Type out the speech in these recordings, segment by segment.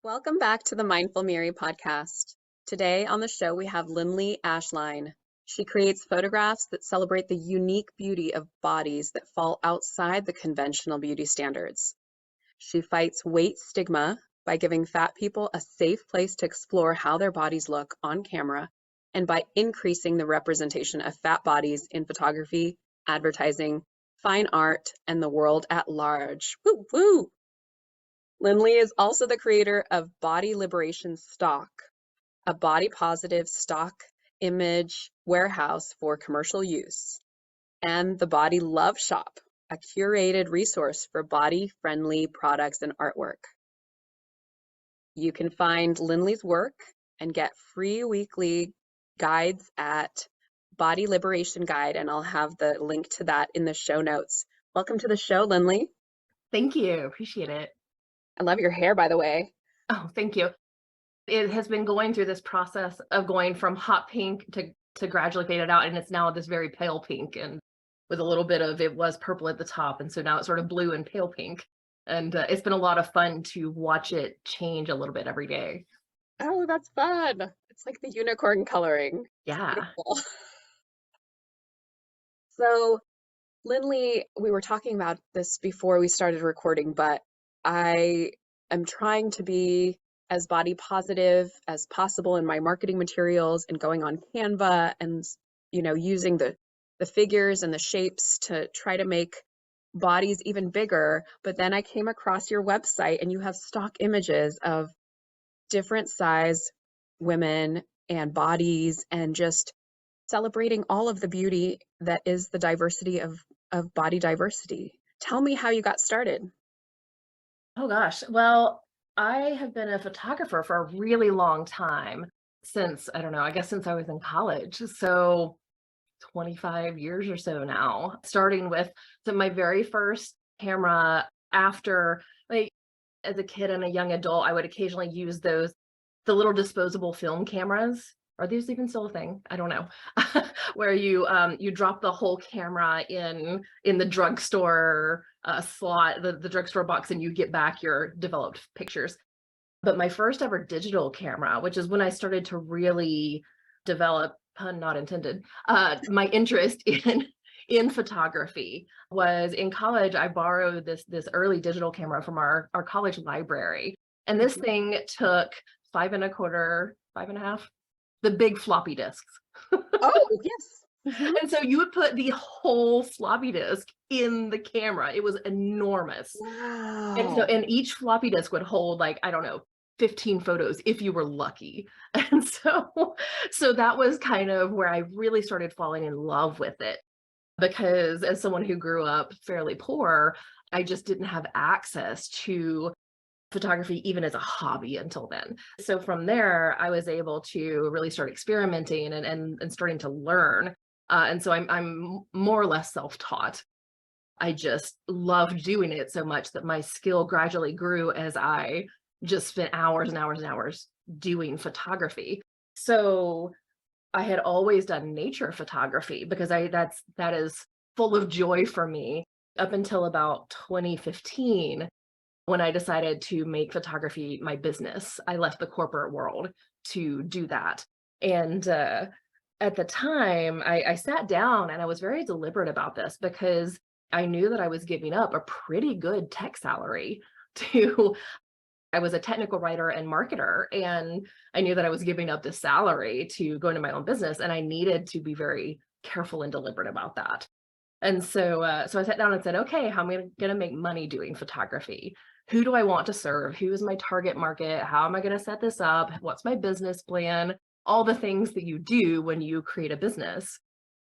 Welcome back to the Mindful Miri podcast. Today on the show, we have Lindley Ashline. She creates photographs that celebrate the unique beauty of bodies that fall outside the conventional beauty standards. She fights weight stigma by giving fat people a safe place to explore how their bodies look on camera and by increasing the representation of fat bodies in photography, advertising, fine art, and the world at large. Woo woo! Lindley is also the creator of Body Liberation Stock, a body positive stock image warehouse for commercial use, and the Body Love Shop, a curated resource for body friendly products and artwork. You can find Lindley's work and get free weekly guides at Body Liberation Guide, and I'll have the link to that in the show notes. Welcome to the show, Lindley. Thank you. Appreciate it. I love your hair, by the way. Oh, thank you. It has been going through this process of going from hot pink to gradually faded out, and it's now this very pale pink, and with a little bit of, it was purple at the top, and so now it's sort of blue and pale pink. And it's been a lot of fun to watch it change a little bit every day. Oh, that's fun. It's like the unicorn coloring. Yeah. So, Lindley, we were talking about this before we started recording, but I am trying to be as body positive as possible in my marketing materials and going on Canva and, using the figures and the shapes to try to make bodies even bigger. But then I came across your website and you have stock images of different size women and bodies and just celebrating all of the beauty that is the diversity of body diversity. Tell me how you got started. Oh gosh. Well, I have been a photographer for a really long time since, I don't know, I guess since I was in college. So 25 years or so now, starting with my very first camera after, like, as a kid and a young adult, I would occasionally use the little disposable film cameras. Are these even still a thing? I don't know. Where you drop the whole camera in the drugstore slot, the drugstore box, and you get back your developed pictures. But my first ever digital camera, which is when I started to really develop, pun not intended, my interest in photography, was in college. I borrowed this early digital camera from our college library. And this thing took 5.25, 5.5, the big floppy disks. Oh, yes. Mhm. And so you would put the whole floppy disk in the camera. It was enormous. Wow. And each floppy disk would hold, like, I don't know, 15 photos if you were lucky. And so that was kind of where I really started falling in love with it, because as someone who grew up fairly poor, I just didn't have access to photography even as a hobby until then. So from there, I was able to really start experimenting and starting to learn. And so I'm more or less self-taught. I just loved doing it so much that my skill gradually grew as I just spent hours and hours and hours doing photography. So I had always done nature photography because that is full of joy for me up until about 2015, when I decided to make photography my business. I left the corporate world to do that. And at the time, I sat down and I was very deliberate about this, because I knew that I was giving up a pretty good tech salary to, I was a technical writer and marketer, and I knew that I was giving up this salary to go into my own business, and I needed to be very careful and deliberate about that. And so so I sat down and said, okay, how am I going to make money doing photography? Who do I want to serve? Who is my target market? How am I going to set this up? What's my business plan? All the things that you do when you create a business.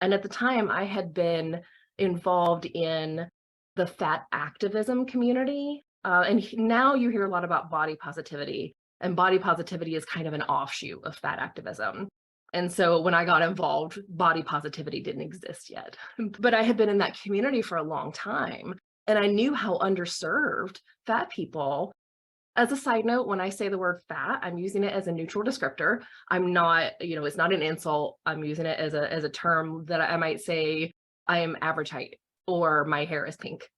And at the time, I had been involved in the fat activism community. And now you hear a lot about body positivity, and body positivity is kind of an offshoot of fat activism. And so when I got involved, body positivity didn't exist yet. But I had been in that community for a long time, and I knew how underserved fat people. As a side note, when I say the word fat, I'm using it as a neutral descriptor. I'm not, it's not an insult. I'm using it as a term that I might say I am average height or my hair is pink.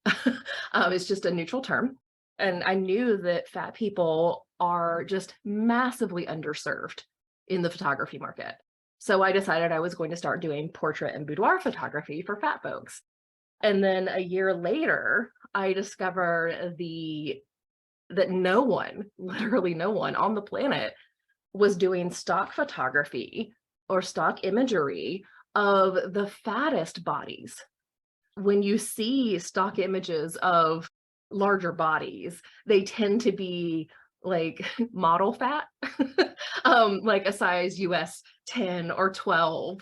It's just a neutral term. And I knew that fat people are just massively underserved in the photography market. So I decided I was going to start doing portrait and boudoir photography for fat folks. And then a year later, I discovered that no one, literally no one on the planet was doing stock photography or stock imagery of the fattest bodies. When you see stock images of larger bodies, they tend to be like model fat, like a size US 10 or 12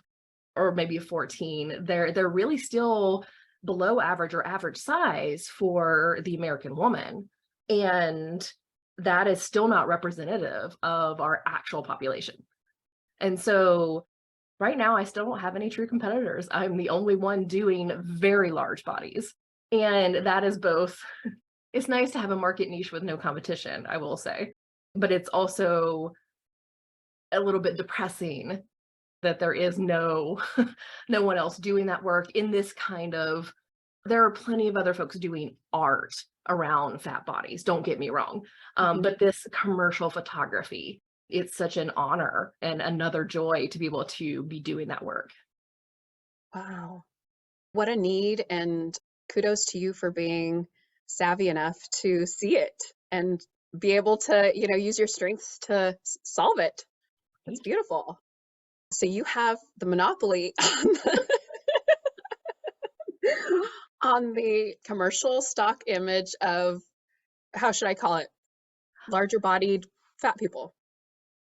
or maybe 14. They're really still below average or average size for the American woman. And that is still not representative of our actual population. And so right now, I still don't have any true competitors. I'm the only one doing very large bodies. And that is both, it's nice to have a market niche with no competition, I will say. But it's also a little bit depressing that there is no no one else doing that work in this kind of, there are plenty of other folks doing art around fat bodies, don't get me wrong. Mhm. But this commercial photography, it's such an honor and another joy to be able to be doing that work. Wow. What a need, and kudos to you for being savvy enough to see it and be able to, use your strengths to solve it. That's Thank you. beautiful. So you have the monopoly on on the commercial stock image of, how should I call it? Larger bodied fat people.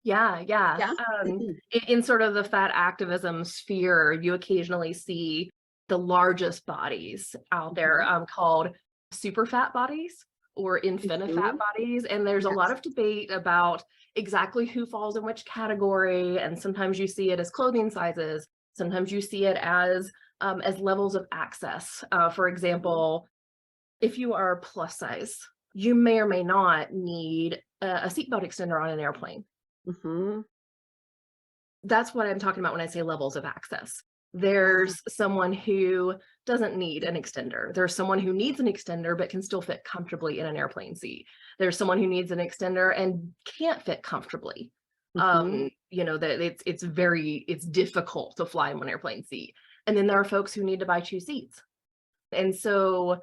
Yeah, yeah. Yeah. In sort of the fat activism sphere, you occasionally see the largest bodies out there Mhm. called super fat bodies or infinifat Mhm. bodies. And there's a lot Yes. of debate about exactly who falls in which category. And sometimes you see it as clothing sizes, sometimes you see it as levels of access. For Mhm. example, if you are plus size, you may or may not need a seatbelt extender on an airplane. Mhm. That's what I'm talking about when I say levels of access. Yeah. There's someone who doesn't need an extender. There's someone who needs an extender but can still fit comfortably in an airplane seat. There's someone who needs an extender and can't fit comfortably. Mhm. That it's difficult to fly in one airplane seat. And then there are folks who need to buy two seats. And so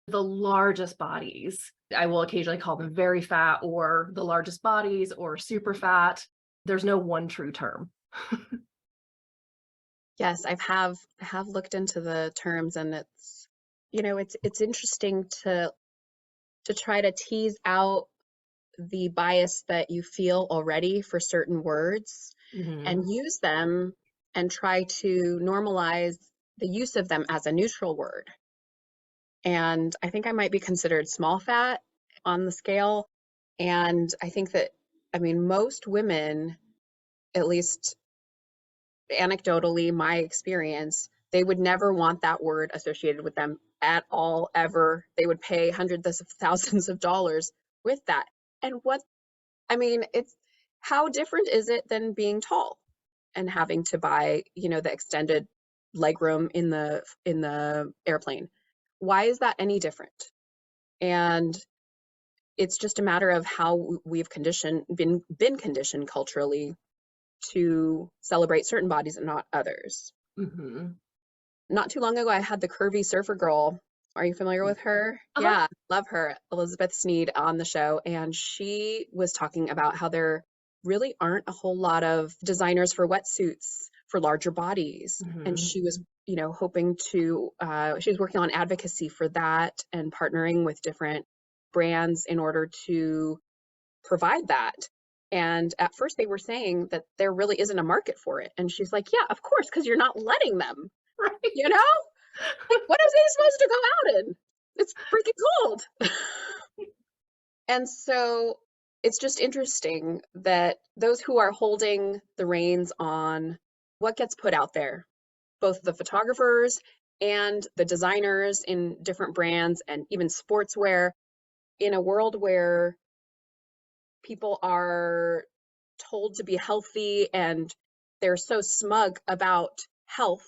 the largest bodies, I will occasionally call them very fat or the largest bodies or super fat. There's no one true term. Yes, I have looked into the terms, and it's interesting to try to tease out the bias that you feel already for certain words Mhm. and use them and try to normalize the use of them as a neutral word. And I think I might be considered small fat on the scale. And I think that, I mean, most women, at least anecdotally, my experience, they would never want that word associated with them at all, ever. They would pay hundreds of thousands of dollars with that. And I mean, it's how different is it than being tall and having to buy, the extended legroom in the airplane? Why is that any different? And it's just a matter of how we've been conditioned culturally to celebrate certain bodies and not others. Mhm. Not too long ago, I had the curvy surfer girl. Are you familiar with her? Uh-huh. Yeah, love her. Elizabeth Sneed on the show. And she was talking about how there really aren't a whole lot of designers for wetsuits for larger bodies. And Mhm. she was, hoping she was working on advocacy for that and partnering with different brands in order to provide that. And at first they were saying that there really isn't a market for it. And she's like, yeah, of course, because you're not letting them, Right. you know? Like, what are they supposed to go out in? It's freaking cold. And so it's just interesting that those who are holding the reins on what gets put out there, both the photographers and the designers in different brands and even sportswear, in a world where people are told to be healthy and they're so smug about health,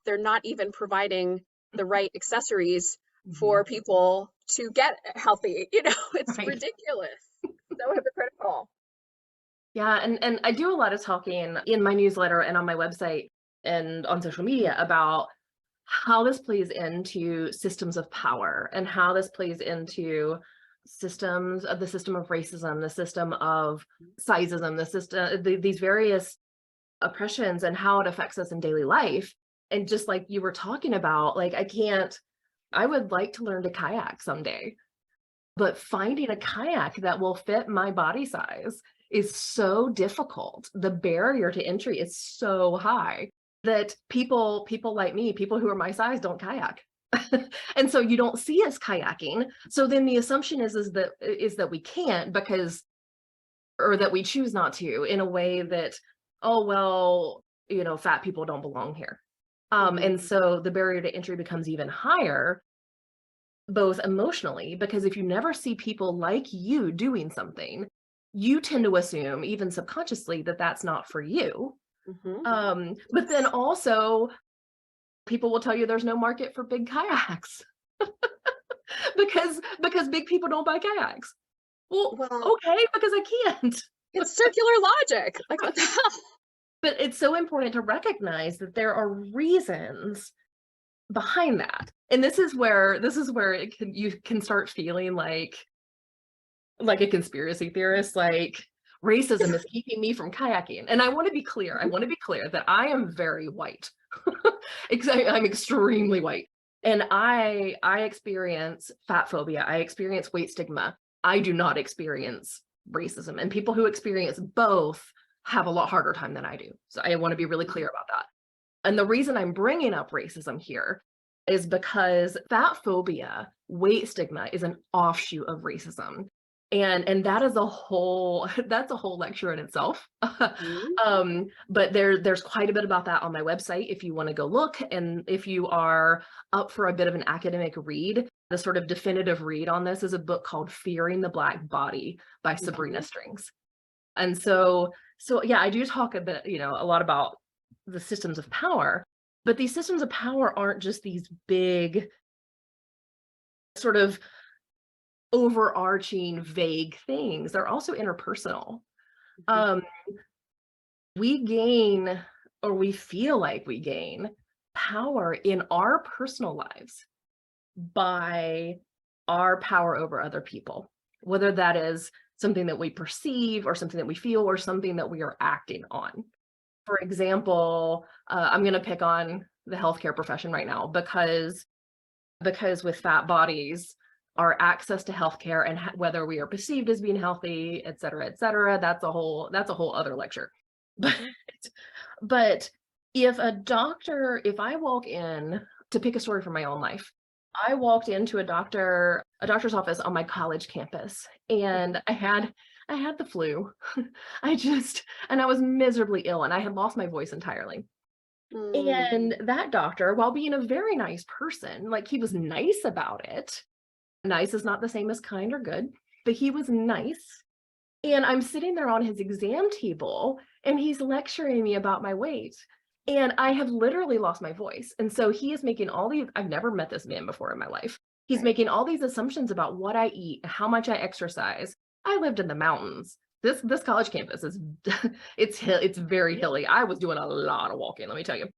they're not even providing the right accessories for Mhm. people to get healthy. It's Right. ridiculous. So hypocritical. Yeah, and I do a lot of talking in my newsletter and on my website and on social media about how this plays into systems of power and how this plays into systems of the system of racism, the system of sizeism, the system, these various oppressions and how it affects us in daily life. And just like you were talking about, like I would like to learn to kayak someday, but finding a kayak that will fit my body size is so difficult. The barrier to entry is so high that people like me, people who are my size don't kayak. And so you don't see us kayaking. So then the assumption is that we can't because or that we choose not to in a way that, oh well, fat people don't belong here. And Mhm. so the barrier to entry becomes even higher, both emotionally, because if you never see people like you doing something, you tend to assume, even subconsciously, that that's not for you. Mhm. But then also, people will tell you there's no market for big kayaks because big people don't buy kayaks. Well, Well, okay, because I can't. it's circular logic. Like, what the hell? But it's so important to recognize that there are reasons behind that. And this is where you can start feeling like a conspiracy theorist, like racism is keeping me from kayaking. And I want to be clear. I Mhm. want to be clear that I am very white. I'm extremely white. And I experience fat phobia. I experience weight stigma. I do not experience racism. And people who experience both have a lot harder time than I do. So I want to be really clear about that. And the reason I'm bringing up racism here is because fat phobia, weight stigma is an offshoot of racism. And that is a whole that's a whole lecture in itself. Mhm. But there's quite a bit about that on my website if you want to go look. And if you are up for a bit of an academic read, the sort of definitive read on this is a book called Fearing the Black Body by Sabrina Mhm. Strings. And so yeah, I do talk a bit, a lot about the systems of power, but these systems of power aren't just these big sort of overarching vague things. They're also interpersonal. Mhm. Um, we gain or we feel like we gain power in our personal lives by our power over other people, whether that is something that we perceive or something that we feel or something that we are acting on. For example, I'm going to pick on the healthcare profession right now because with fat bodies, our access to healthcare and whether we are perceived as being healthy, et cetera, that's a whole other lecture. But Mhm. but if I walk in to pick a story from my own life, I walked into a doctor's office on my college campus, and I had the flu. And I was miserably ill, and I had lost my voice entirely. Mm. And that doctor, while being a very nice person, like he was nice about it. Nice is not the same as kind or good, but he was nice. And I'm sitting there on his exam table and he's lecturing me about my weight. And I have literally lost my voice. And so he is making all these, I've never met this man before in my life. He's Right. making all these assumptions about what I eat, how much I exercise. I lived in the mountains. This college campus is it's very hilly. I was doing a lot of walking, let me tell you.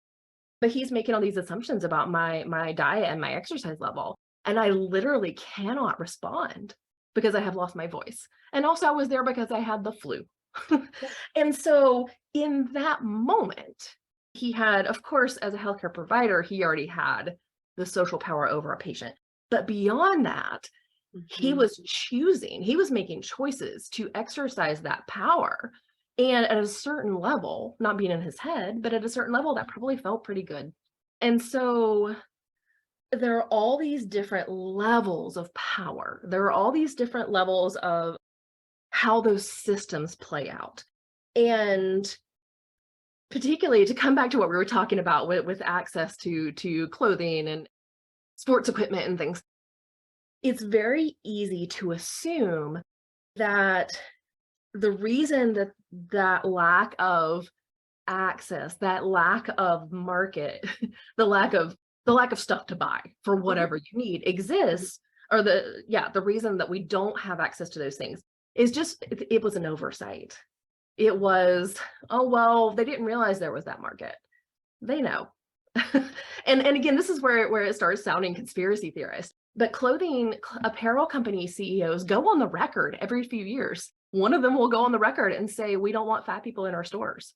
But he's making all these assumptions about my diet and my exercise level, and I literally cannot respond because I have lost my voice. And also I was there because I had the flu. Yeah. And so in that moment, he had, of course, as a healthcare provider, he already had the social power over a patient. But beyond that, Mhm. he was making choices to exercise that power. And at a certain level, not being in his head, but at a certain level, that probably felt pretty good. And so there are all these different levels of power. There are all these different levels of how those systems play out. And particularly to come back to what we were talking about with access to clothing and sports equipment and things, it's very easy to assume that the reason that that lack of access, that lack of market, the lack of the lack of stuff to buy for Mhm. whatever you need Mhm. exists or the reason that we don't have access to those things is just it was an oversight. It was, oh well, they didn't realize there was that market. They know. And again, this is where it starts sounding conspiracy theorist. But apparel company CEOs go on the record every few years. One of them will go on the record and say, we don't want fat people in our stores.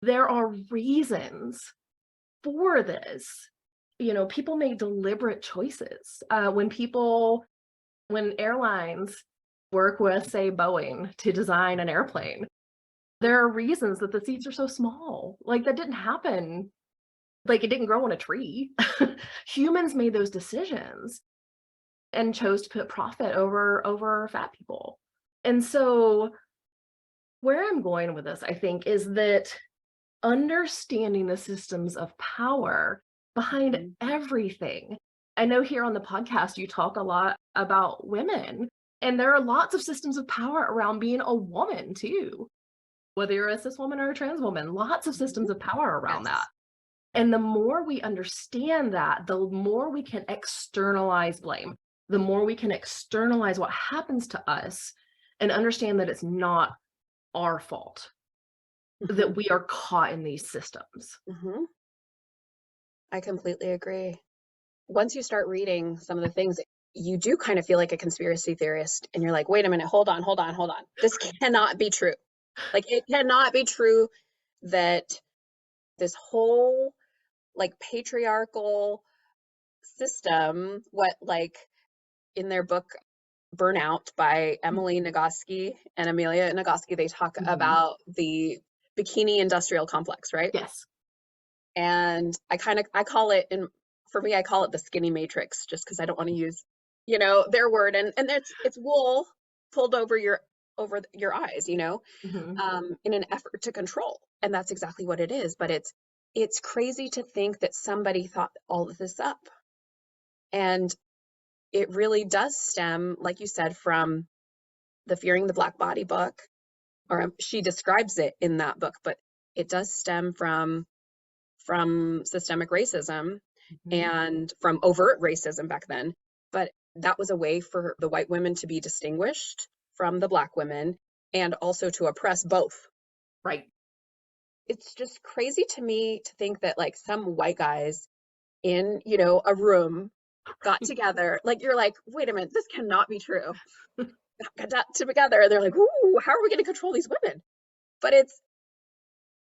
There are reasons for this. People make deliberate choices. When airlines work with, say, Boeing to design an airplane, there are reasons that the seats are so small. Like, that didn't happen. Like, it didn't grow on a tree. Humans made those decisions and chose to put profit over fat people. And so where I'm going with this, I think, is that understanding the systems of power behind Mhm. everything. I know here on the podcast, you talk a lot about women, and there are lots of systems of power around being a woman too. Whether you're a cis woman or a trans woman, lots of Mhm. systems of power around that. Yes. And the more we understand that, the more we can externalize blame, the more we can externalize what happens to us and understand that it's not our fault, Mhm. that we are caught in these systems. Mhm. I completely agree. Once you start reading some of the things, you do kind of feel like a conspiracy theorist, and you're like, wait a minute, hold on, hold on, hold on. This cannot be true. Like, it cannot be true that this whole like patriarchal system, what like in their book Burnout by Emily Nagoski and Amelia Nagoski, they talk Mhm. about the bikini industrial complex, right? Yes. And I call it, and for me I call it the skinny matrix, just because I don't want to use their word, and it's wool pulled over your eyes, Mhm. in an effort to control, and that's exactly what it is. But it's crazy to think that somebody thought all of this up, and it really does stem, like you said, from the Fearing the Black Body book, or she describes it in that book, but it does stem from systemic racism Mhm. and from overt racism back then. But that was a way for the white women to be distinguished from the black women, and also to oppress both. Right. It's just crazy to me to think that like some white guys in, a room got together. Like, you're like, wait a minute, this cannot be true. Got that together, and they're like, ooh, how are we going to control these women? But it's,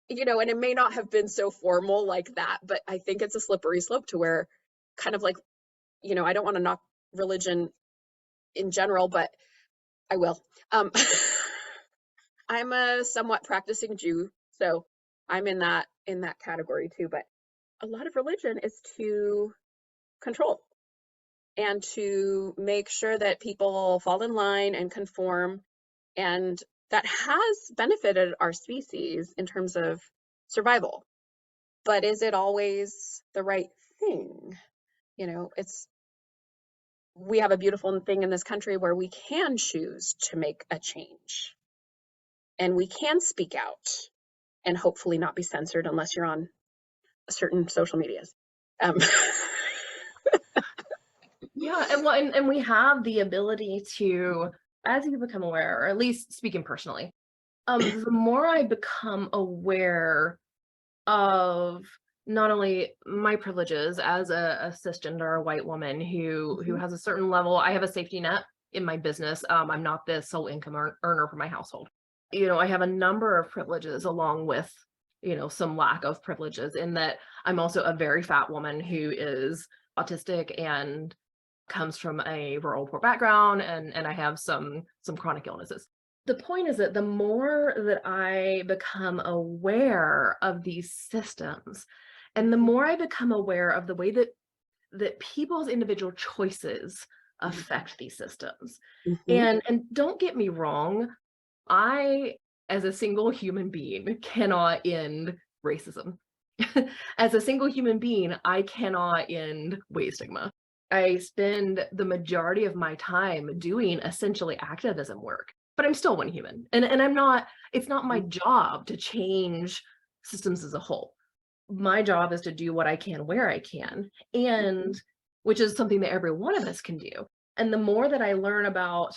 and it may not have been so formal like that, but I think it's a slippery slope to where kind of like, I don't want to knock religion in general, but I will. Um, I'm a somewhat practicing Jew, so I'm in that category too. But a lot of religion is to control and to make sure that people fall in line and conform, and that has benefited our species in terms of survival. But is it always the right thing? It's we have a beautiful thing in this country where we can choose to make a change, and we can speak out and hopefully not be censored unless you're on certain social medias. Um, Yeah, and we have the ability to, as you become aware, or at least speaking personally, the more I become aware of not only my privileges as a cisgender white woman who Mhm. has a certain level, I have a safety net in my business. I'm not the sole income earner for my household. I have a number of privileges along with, some lack of privileges in that I'm also a very fat woman who is autistic and comes from a rural poor background, and I have some chronic illnesses. The point is that the more that I become aware of these systems, and the Mhm. more I become aware of the way that people's individual choices Mhm. affect these systems. Mhm. And don't get me wrong, I, as a single human being, cannot end racism. As a single human being, I cannot end weight stigma. I spend the majority of my time doing essentially activism work, but I'm still one human. And it's not my Mhm. job to change systems as a whole. My job is to do what I can where I can, and Mhm. which is something that every one of us can do. And the more that I learn about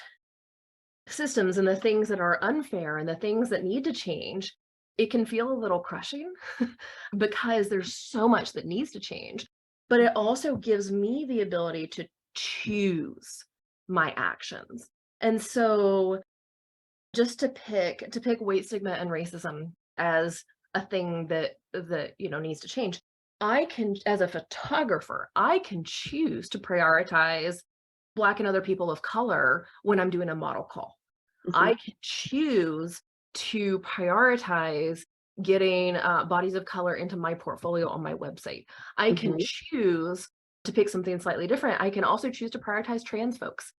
systems and the things that are unfair and the things that need to change, it can feel a little crushing because there's so much that needs to change. But it also gives me the ability to choose my actions. And so just to pick weight stigma and racism as a thing that needs to change. I can, as a photographer, I can choose to prioritize Black and other people of color when I'm doing a model call. Hmm. I can choose to prioritize getting bodies of color into my portfolio on my website. I can Hmm. choose to pick something slightly different. I can also choose to prioritize trans folks.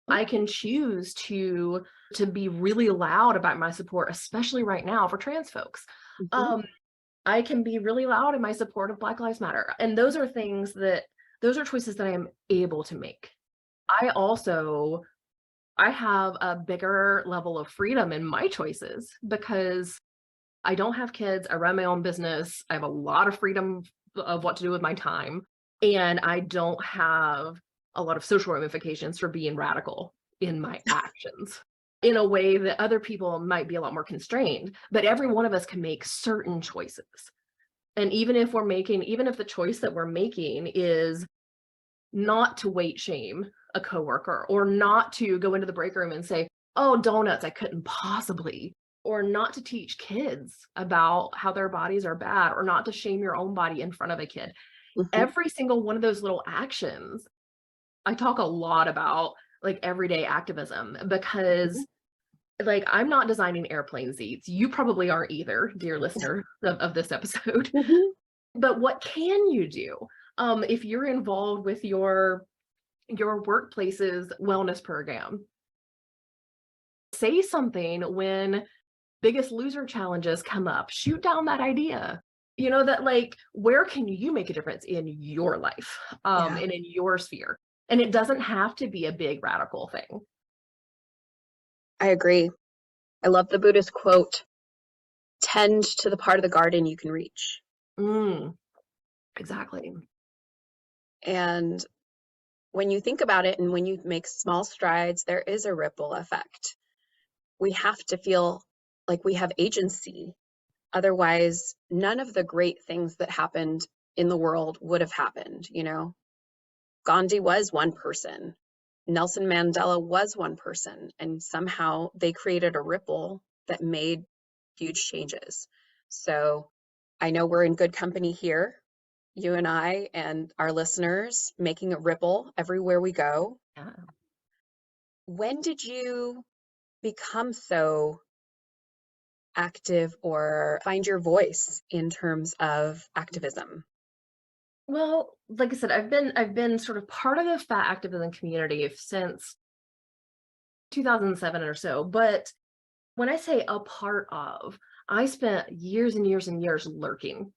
I can choose to be really loud about my support, especially right now for trans folks. Hmm. Um, I can be really loud in my support of Black Lives Matter. And those are choices that I am able to make. I also I have a bigger level of freedom in my choices because I don't have kids. I run my own business. I have a lot of freedom of what to do with my time. And I don't have a lot of social ramifications for being radical in my actions in a way that other people might be a lot more constrained. But every one of us can make certain choices. And even if the choice that we're making is not to weight shame a coworker or not to go into the break room and say, "Oh, donuts, I couldn't possibly," or not to teach kids about how their bodies are bad or not to shame your own body in front of a kid. Hmm. Every single one of those little actions, I talk a lot about like everyday activism because like I'm not designing airplane seats. You probably aren't either, dear listener of this episode. Hmm. But what can you do if you're involved with your workplace's wellness program? Say something when biggest loser challenges come up. Shoot down that idea. You know that like where can you make a difference in your life Yeah, and in your sphere? And it doesn't have to be a big radical thing. I agree. I love the Buddhist quote, tend to the part of the garden you can reach. Mm, exactly. And when you think about it and when you make small strides, there is a ripple effect. We have to feel like we have agency. Otherwise, none of the great things that happened in the world would have happened. Gandhi was one person. Nelson Mandela was one person, and somehow they created a ripple that made huge changes. So I know we're in good company here, you and I and our listeners, making a ripple everywhere we go. Yeah. When did you become so active or find your voice in terms of activism? Well, like I said, I've been sort of part of the fat activism community since 2007 or so. But when I say a part of, I spent years and years and years lurking.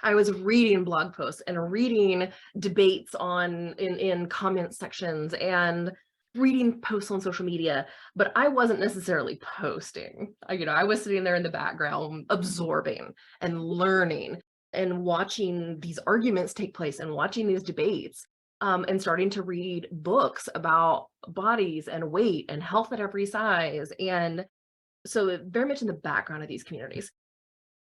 I was reading blog posts and reading debates in comment sections and reading posts on social media, but I wasn't necessarily posting. I was sitting there in the background absorbing and learning and watching these arguments take place and watching these debates. And starting to read books about bodies and weight and health at every size, and so very much in the background of these communities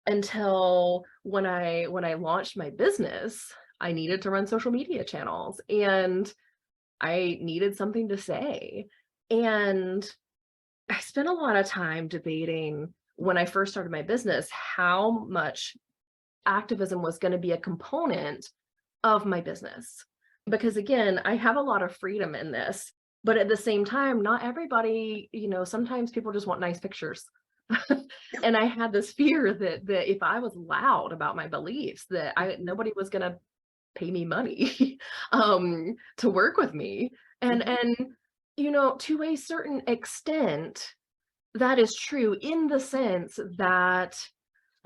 until when I launched my business, I needed to run social media channels and I needed something to say. And I spent a lot of time debating when I first started my business how much activism was going to be a component of my business. Because again, I have a lot of freedom in this, but at the same time, not everybody, sometimes people just want nice pictures. And I had this fear that if I was loud about my beliefs, that I Mhm. nobody was gonna pay me money to work with me. And Mhm. and to a certain extent, that is true in the sense that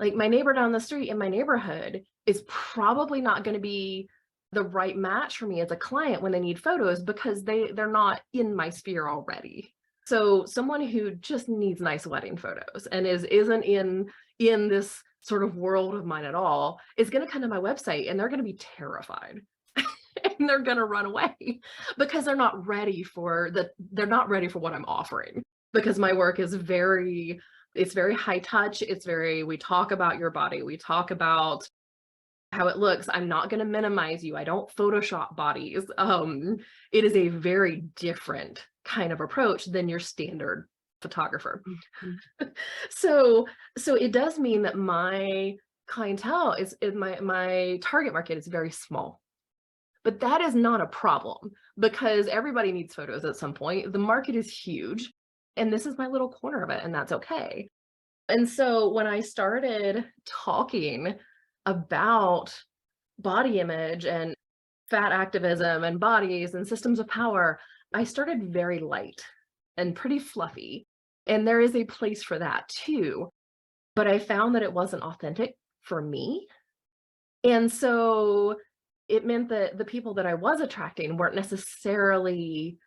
like my neighbor down the street in my neighborhood is probably not going to be the right match for me as a client when they need photos because they're not in my sphere already. So someone who just needs nice wedding photos and isn't in this sort of world of mine at all is going to come to my website and they're going to be terrified. they're gonna run away because they're not ready for what I'm offering. Because my work is it's very high touch. We talk about your body. We talk about how it looks. I'm not going to minimize you. I don't Photoshop bodies. It is a very different kind of approach than your standard photographer. Mhm. So, so it does mean that my clientele is my target market is very small. But that is not a problem because everybody needs photos at some point. The market is huge, and this is my little corner of it, and that's okay. And so when I started talking about body image and fat activism and bodies and systems of power, I started very light and pretty fluffy. And there is a place for that too. But I found that it wasn't authentic for me. And so it meant that the people that I was attracting weren't necessarily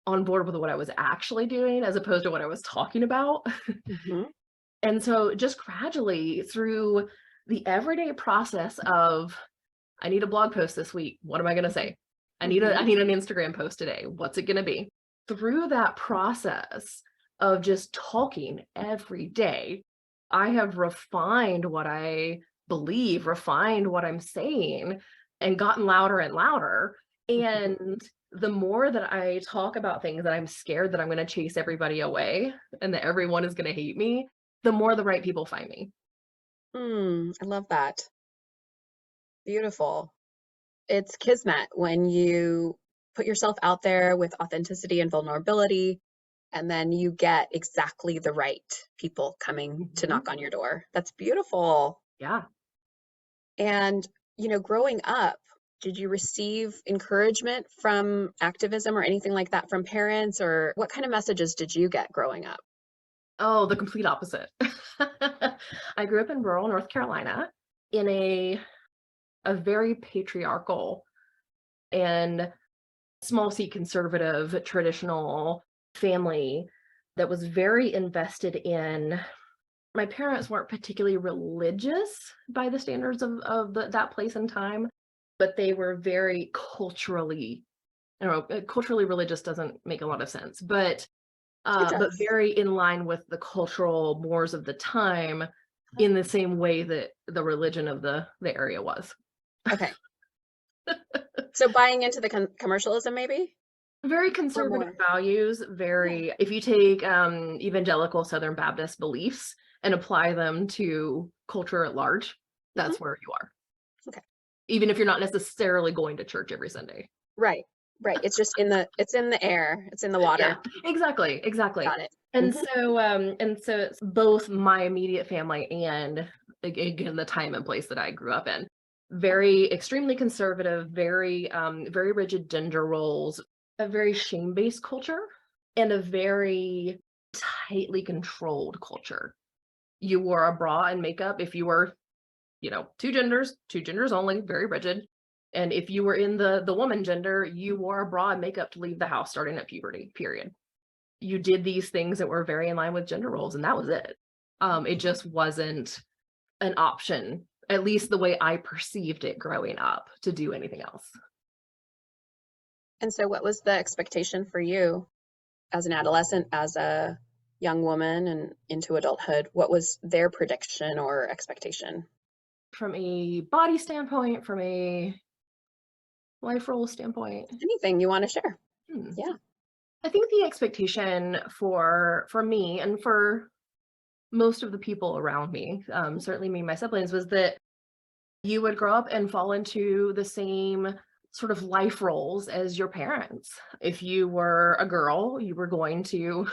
on board with what I was actually doing as opposed to what I was talking about. Mhm. And so just gradually through the everyday process of I need a blog post this week. What am I going to say? I Mhm. need an Instagram post today. What's it going to be? Through that process of just talking every day, I have refined what I believe, refined what I'm saying, and gotten louder and louder. Mhm. And the more that I talk about things that I'm scared that I'm going to chase everybody away and that everyone is going to hate me, the more the right people find me. I love that. Beautiful. It's kismet when you put yourself out there with authenticity and vulnerability, and then you get exactly the right people coming to Mhm. knock on your door. That's beautiful. Yeah. And, growing up, did you receive encouragement from activism or anything like that from parents, or what kind of messages did you get growing up? Oh, the complete opposite. I grew up in rural North Carolina in a very patriarchal and small c conservative traditional family that was very invested in my parents weren't particularly religious by the standards of that place and time, but they were very culturally, I don't know, culturally religious doesn't make a lot of sense, It but does. very in line with the cultural mores of the time in the same way that the religion of the area was. Okay. So buying into the commercialism, maybe? Very Or conservative more? values, Yeah. very if you take evangelical Southern Baptist beliefs and apply them to culture at large, Mhm. that's where you are. Okay. Even if you're not necessarily going to church every Sunday. Right. Right. It's in the air. It's in the Yeah, water. exactly, exactly. Got it. And Mhm. so, it's both my immediate family and again, the time and place that I grew up in. Very extremely conservative, very rigid gender roles, a very shame-based culture, and a very tightly controlled culture. You wore a bra and makeup if you were, two genders only, very rigid. And if you were in the woman gender, you wore a bra and makeup to leave the house starting at puberty, period. You did these things that were very in line with gender roles, and that was it. It just wasn't an option, at least the way I perceived it growing up, to do anything else. And so what was the expectation for you as an adolescent, as a young woman and into adulthood? What was their prediction or expectation? From a body standpoint, from a life role standpoint, Anything you want to share? hmm, Yeah. I think the expectation for me and for most of the people around me, certainly me and my siblings, was that you would grow up and fall into the same sort of life roles as your parents. If you were a girl, you were going to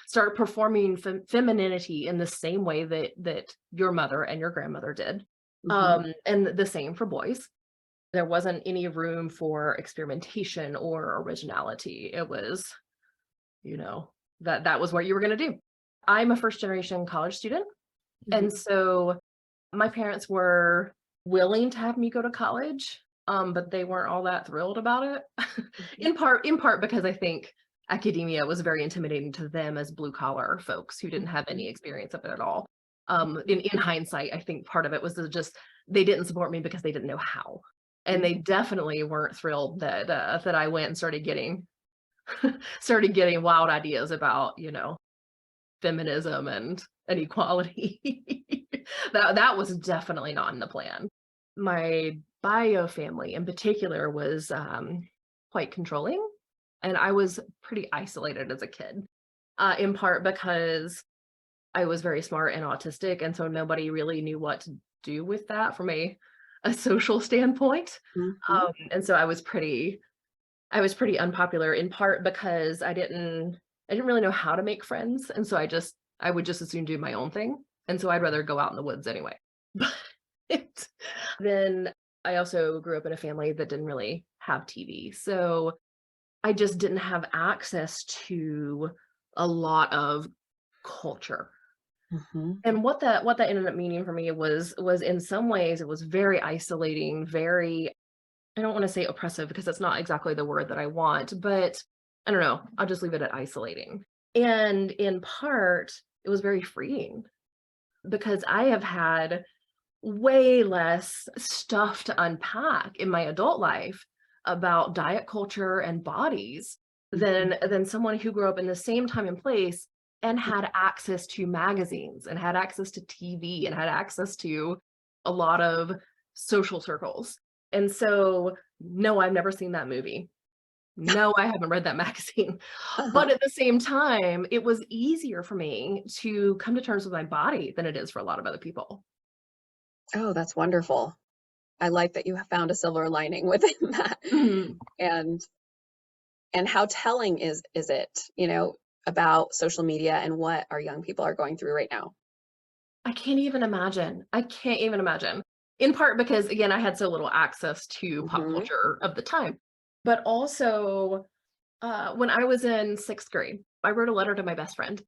start performing femininity in the same way that your mother and your grandmother did. Mhm. And the same for boys. There wasn't any room for experimentation or originality. It was, you know, that was what you were going to do. I'm a first generation college student, and Mhm. so my parents were willing to have me go to college, but they weren't all that thrilled about it. Mhm. In part because I think academia was very intimidating to them as blue collar folks who didn't have any Mhm. experience of it at all. Mhm. In hindsight, I think part of it was just they didn't support me because they didn't know how. And Mhm. they definitely weren't thrilled that I went and started getting started getting wild ideas about, feminism and equality. That was definitely not in the plan. My bio family in particular was, quite controlling, and I was pretty isolated as a kid, in part because I was very smart and autistic, and so nobody really knew what to do with that from a social standpoint. Mhm. And so I was pretty unpopular in part because I didn't really know how to make friends, and so I would just as soon do my own thing, and so I'd rather go out in the woods anyway. But then I also grew up in a family that didn't really have TV, so I just didn't have access to a lot of culture. Mhm. And what that ended up meaning for me was in some ways it was very isolating, very, I don't wanna say oppressive because that's not exactly the word that I want, but I don't know, I'll just leave it at isolating. And in part, it was very freeing because I have had way less stuff to unpack in my adult life about diet culture and bodies Mhm. than someone who grew up in the same time and place and had access to magazines and had access to TV and had access to a lot of social circles. And so, no, I've never seen that movie. No, I haven't read that magazine. Uh-huh. But at the same time, it was easier for me to come to terms with my body than it is for a lot of other people. Oh, that's wonderful. I like that you have found a silver lining within that. Mhm. And how telling is it, about social media and what our young people are going through right now? I can't even imagine. I can't even imagine. In part because, again, I had so little access to pop Mhm. culture of the time, but also, when I was in 6th grade, I wrote a letter to my best friend,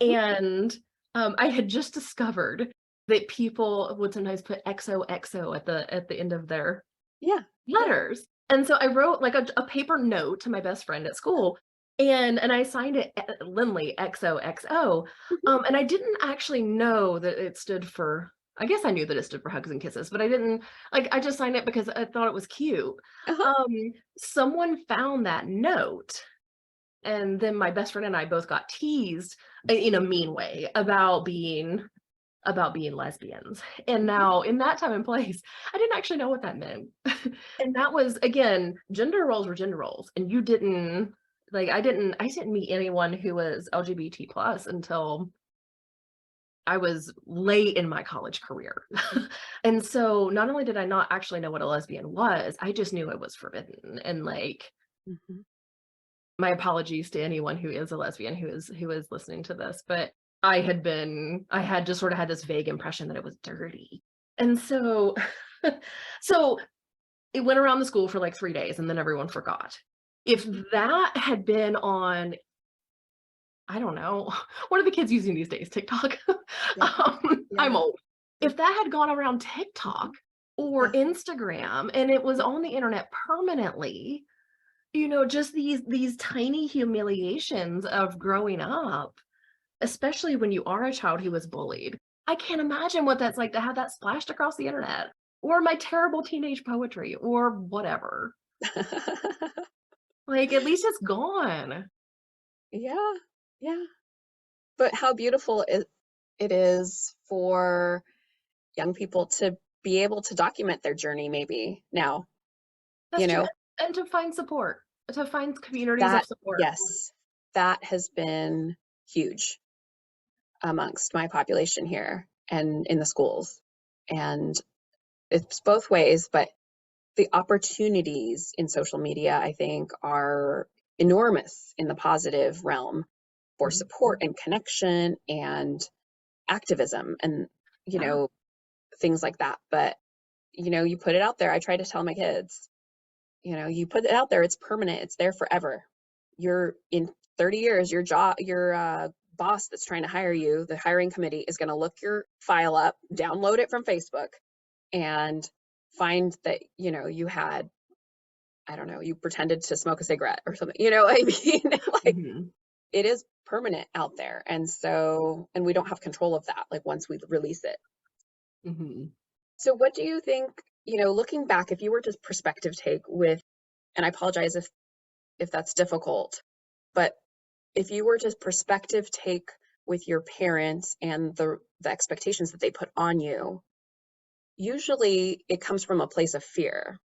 Mhm. and, I had just discovered that people would sometimes put XOXO at the end of their Yeah. Yeah. letters. And so I wrote like a paper note to my best friend at school, and I signed it Lindley XOXO. Mhm. And I didn't actually know that it stood for, I guess I knew that it stood for hugs and kisses, but I didn't, like, I just signed it because I thought it was cute. Uh-huh. Someone found that note, and then my best friend and I both got teased in a mean way about being lesbians. And Mhm. now in that time and place, I didn't actually know what that meant. And that was, again, gender roles were gender roles. And you didn't, like, I didn't meet anyone who was LGBT plus until I was late in my college career. Mhm. And so not only did I not actually know what a lesbian was, I just knew it was forbidden. And like, Mhm. my apologies to anyone who is a lesbian who is listening to this, but I had just sort of had this vague impression that it was dirty. And so so it went around the school for like 3 days and then everyone forgot. If Mhm. that had been on, I don't know, what are the kids using these days? TikTok? Yeah. I'm Yeah. old. If that had gone around TikTok Mhm. or Yeah. Instagram and it was Mhm. on the internet permanently, just these tiny humiliations of growing up, especially when you are a child who was bullied. I can't imagine what that's like to have that splashed across the internet, or my terrible teenage poetry, or whatever. Like, at least it's gone. Yeah. Yeah. But how beautiful it is for young people to be able to document their journey maybe now, That's you true, know? and to find support, to find communities of That support. yes, that has been huge amongst my population here and in the schools. And it's both ways, but the opportunities in social media, I think, are enormous in the positive realm for Mhm. support and connection and activism and, you Yeah. know, things like that. But, you put it out there. I try to tell my kids, you put it out there, it's permanent, it's there forever. You're in 30 years, your boss that's trying to hire you, the hiring committee is going to look your file up, download it from Facebook, and find that, you had, I don't know, you pretended to smoke a cigarette or something. I mean, like Mhm. it is permanent out there. And we don't have control of that, like once we release it. Mhm. So what do you think? looking back, if you were to perspective take with, and I apologize if that's difficult, but if you were to perspective take with your parents and the expectations that they put on you, usually it comes from a place of fear.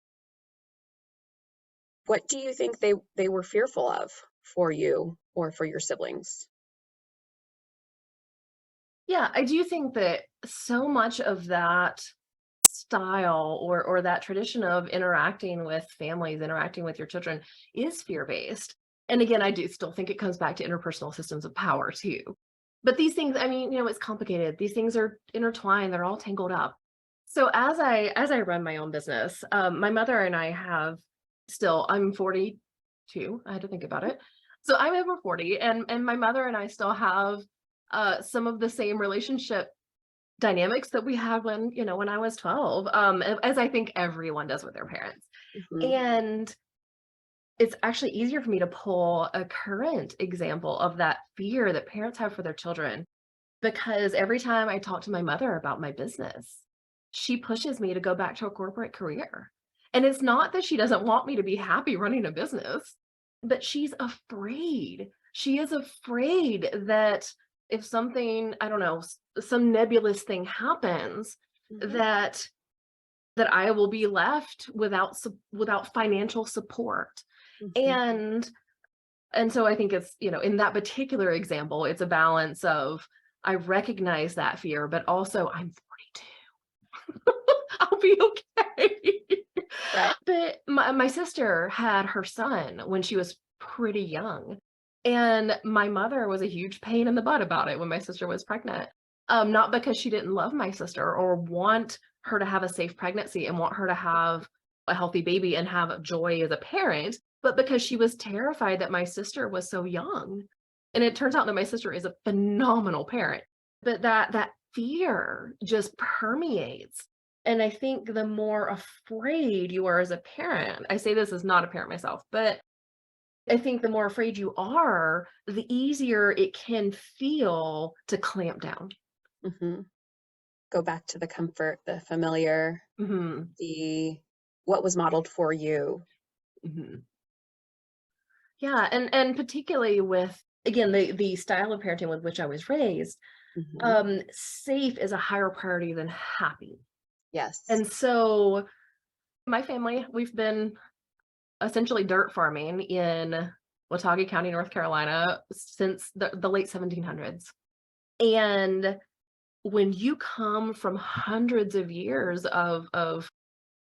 What do you think they were fearful of for you or for your siblings? Yeah, I do think that so much of that style or that tradition of interacting with families, interacting with your children is fear-based. And again, I do still think it comes back to interpersonal systems of power too. But these things, I mean, it's complicated. These things are intertwined, they're all tangled up. So as I run my own business, my mother and I have still, I'm 42. I had to think about it. So I'm over 40, and my mother and I still have some of the same relationship dynamics that we had when I was 12, as I think everyone does with their parents. Mhm. And it's actually easier for me to pull a current example of that fear that parents have for their children, because every time I talk to my mother about my business, she pushes me to go back to a corporate career. And it's not that she doesn't want me to be happy running a business, but she's afraid. She is afraid that if something, I don't know, some nebulous thing happens, Mhm. that I will be left without financial support. Mhm. And so I think it's, in that particular example, it's a balance of I recognize that fear, but also I'm 42. I'll be okay. Right. But my sister had her son when she was pretty young. And my mother was a huge pain in the butt about it when my sister was pregnant. Not because she didn't love my sister or want her to have a safe pregnancy and want her to have a healthy baby and have joy as a parent, but because she was terrified that my sister was so young. And it turns out that my sister is a phenomenal parent. But that fear just permeates. And I think the more afraid you are as a parent, I say this as not a parent myself, but I think the more afraid you are, the easier it can feel to clamp down. Mhm. Go back to the comfort, the familiar, Mhm, the what was modeled for you. mhm. Yeah, and particularly with, again, the style of parenting with which I was raised, Mhm. safe is a higher priority than happy. Yes. And so my family, we've been essentially dirt farming in Watauga County, North Carolina since the late 1700s. And when you come from hundreds of years of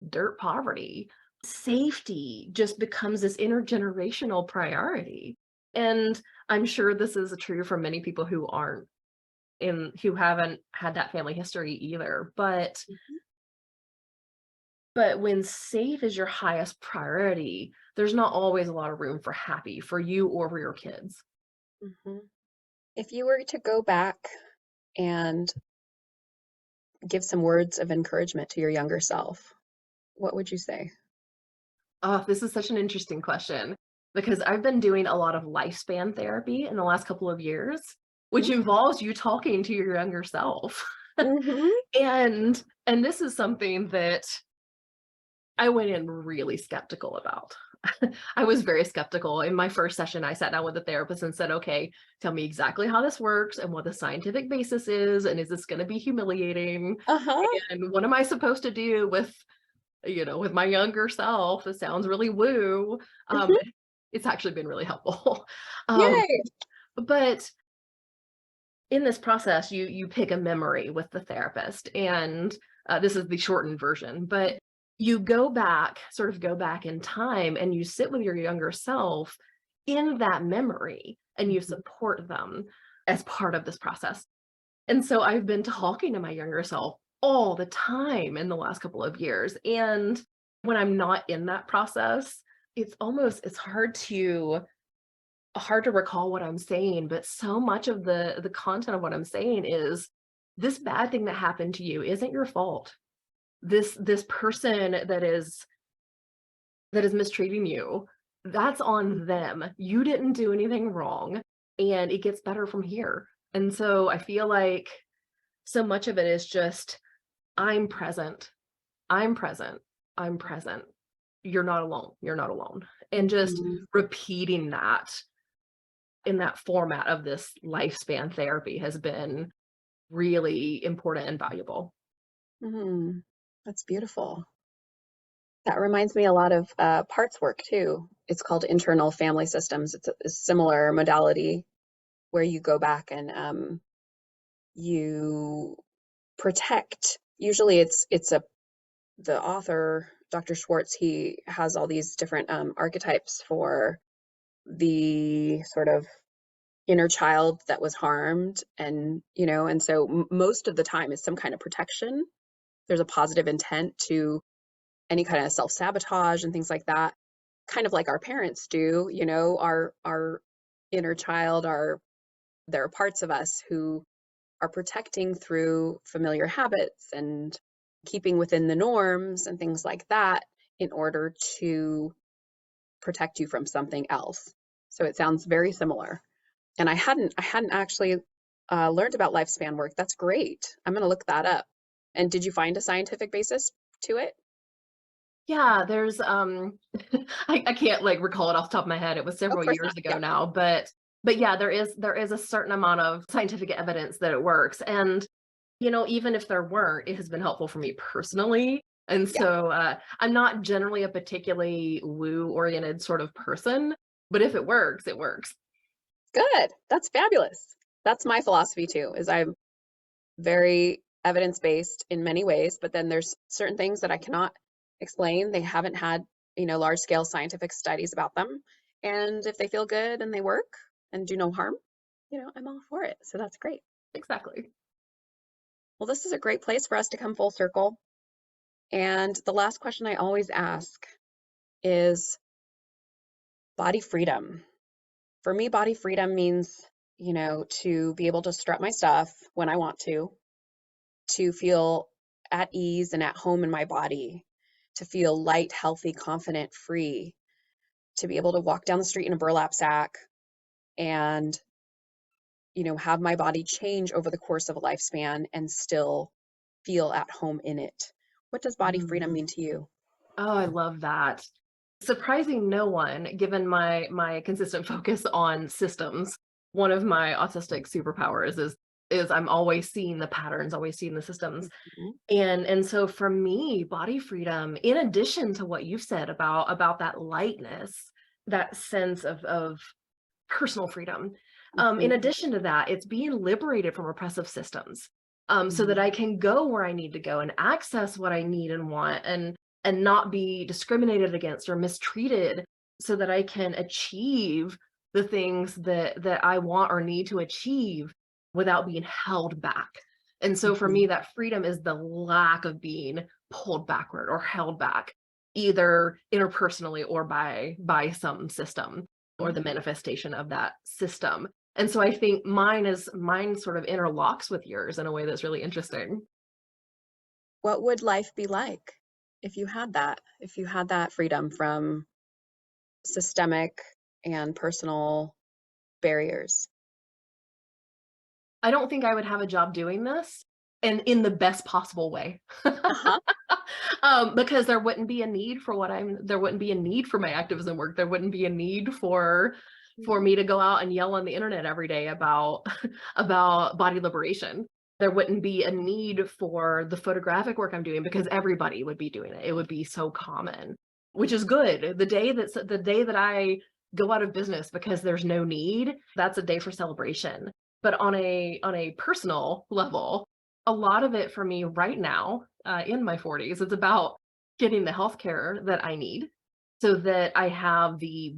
dirt poverty, safety just becomes this intergenerational priority. And I'm sure this is true for many people who haven't had that family history either. Mhm. But when safe is your highest priority, there's not always a lot of room for happy for you or for your kids. Mhm. If you were to go back and give some words of encouragement to your younger self, what would you say? Oh, this is such an interesting question because I've been doing a lot of lifespan therapy in the last couple of years, which Mhm. involves you talking to your younger self. Mhm. And this is something that I went in really skeptical about. I was very skeptical. In my first session, I sat down with the therapist and said, okay, tell me exactly how this works and what the scientific basis is. And is this going to be humiliating? Uh-huh. And what am I supposed to do with my younger self? It sounds really woo. Um, Mhm. it's actually been really helpful. Um, Yay. but in this process, you pick a memory with the therapist, and this is the shortened version, but you sort of go back in time, and you sit with your younger self in that memory, and you Mhm. support them as part of this process. And so I've been talking to my younger self all the time in the last couple of years, and when I'm not in that process, it's hard to recall what I'm saying, but so much of the content of what I'm saying is this bad thing that happened to you isn't your fault. This person that is mistreating you, that's on them. You didn't do anything wrong, and it gets better from here. And so I feel like so much of it is just I'm present I'm present. I'm present. You're not alone. You're not alone. And just Mhm. repeating that in that format of this lifespan therapy has been really important and valuable. Mhm. That's beautiful. That reminds me a lot of parts work too. It's called internal family systems. It's a similar modality where you go back and you protect. Usually, it's a the author, Dr. Schwartz. He has all these different archetypes for the sort of inner child that was harmed, and and so most of the time is some kind of protection. There's a positive intent to any kind of self-sabotage and things like that, kind of like our parents do. Our inner child, our there are parts of us who are protecting through familiar habits and keeping within the norms and things like that in order to protect you from something else. So it sounds very similar. And I hadn't actually learned about lifespan work. That's great. I'm going to look that up. And did you find a scientific basis to it? Yeah, there's I can't like recall it off the top of my head. It was Of several course years not. ago Yeah. now, but yeah, there is a certain amount of scientific evidence that it works. And even if there weren't, it has been helpful for me personally. And Yeah. so I'm not generally a particularly woo oriented sort of person, but if it works, it works. Good. That's fabulous. That's my philosophy too, is I'm very evidence-based in many ways, but then there's certain things that I cannot explain. They haven't had, large-scale scientific studies about them. And if they feel good and they work and do no harm, I'm all for it. So that's great. Exactly. Well, this is a great place for us to come full circle. And the last question I always ask is body freedom. For me, body freedom means, to be able to strut my stuff when I want to feel at ease and at home in my body, to feel light, healthy, confident, free, to be able to walk down the street in a burlap sack and, have my body change over the course of a lifespan and still feel at home in it. What does body freedom Mhm. mean to you? Oh, I love that. Surprising no one, given my consistent focus on systems. One of my autistic superpowers is I'm always seeing the patterns, always seeing the systems. Mhm, And so for me, body freedom, in addition to what you've said about that lightness, that sense of personal freedom, in mhm, addition to that, it's being liberated from oppressive systems, so that mhm, I can go where I need to go and access what I need and want, and not be discriminated against or mistreated, so that I can achieve the things that I want or need to achieve without being held back. And so for mhm, me, that freedom is the lack of being pulled backward or held back, either interpersonally or by some system or the mhm. manifestation of that system. And so I think mine sort of interlocks with yours in a way that's really interesting. What would life be like if you had that? If you had that freedom from systemic and personal barriers? I don't think I would have a job doing this, and in the best possible way. Uh-huh. Because there wouldn't be a need for my activism work. There wouldn't be a need for me to go out and yell on the internet every day about about body liberation. There wouldn't be a need for the photographic work I'm doing because everybody would be doing it. It would be so common, which is good. The day that I go out of business because there's no need, that's a day for celebration. But on a personal level, a lot of it for me right now, in my 40s, it's about getting the healthcare that I need so that I have the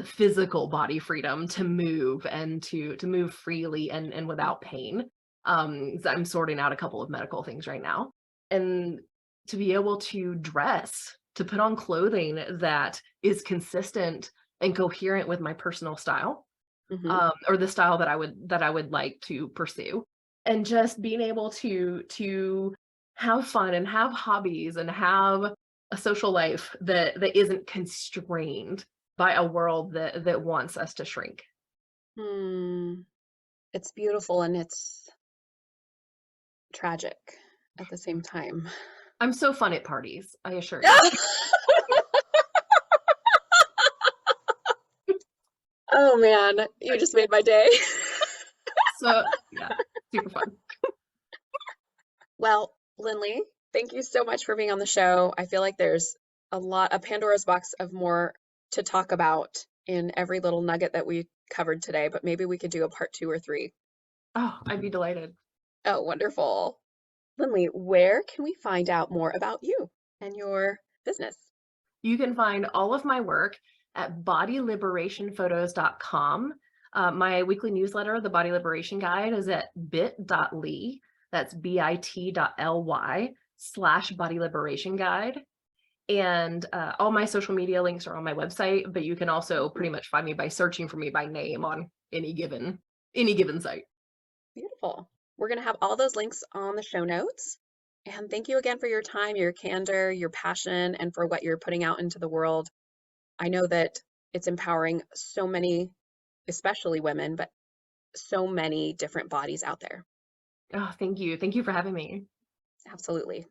physical body freedom to move and to move freely and without pain. So I'm sorting out a couple of medical things right now. And to be able to dress, to put on clothing that is consistent and coherent with my personal style, Mhm. or the style that I would like to pursue. And just being able to have fun and have hobbies and have a social life that isn't constrained by a world that wants us to shrink. Hmm. It's beautiful and it's tragic at the same time. I'm so fun at parties, I assure you. Oh man, you just made my day. So, yeah, super fun. Well, Lindley, thank you so much for being on the show. I feel like there's a Pandora's box of more to talk about in every little nugget that we covered today, but maybe we could do a part 2 or 3. Oh, I'd be delighted. Oh, wonderful. Lindley, where can we find out more about you and your business? You can find all of my work at bodyliberationphotos.com. My weekly newsletter, the Body Liberation Guide, is at bit.ly. That's bit.ly/body liberation guide. And all my social media links are on my website, but you can also pretty much find me by searching for me by name on any given site. Beautiful. We're going to have all those links on the show notes. And thank you again for your time, your candor, your passion, and for what you're putting out into the world. I know that it's empowering so many, especially women, but so many different bodies out there. Oh, thank you. Thank you for having me. Absolutely.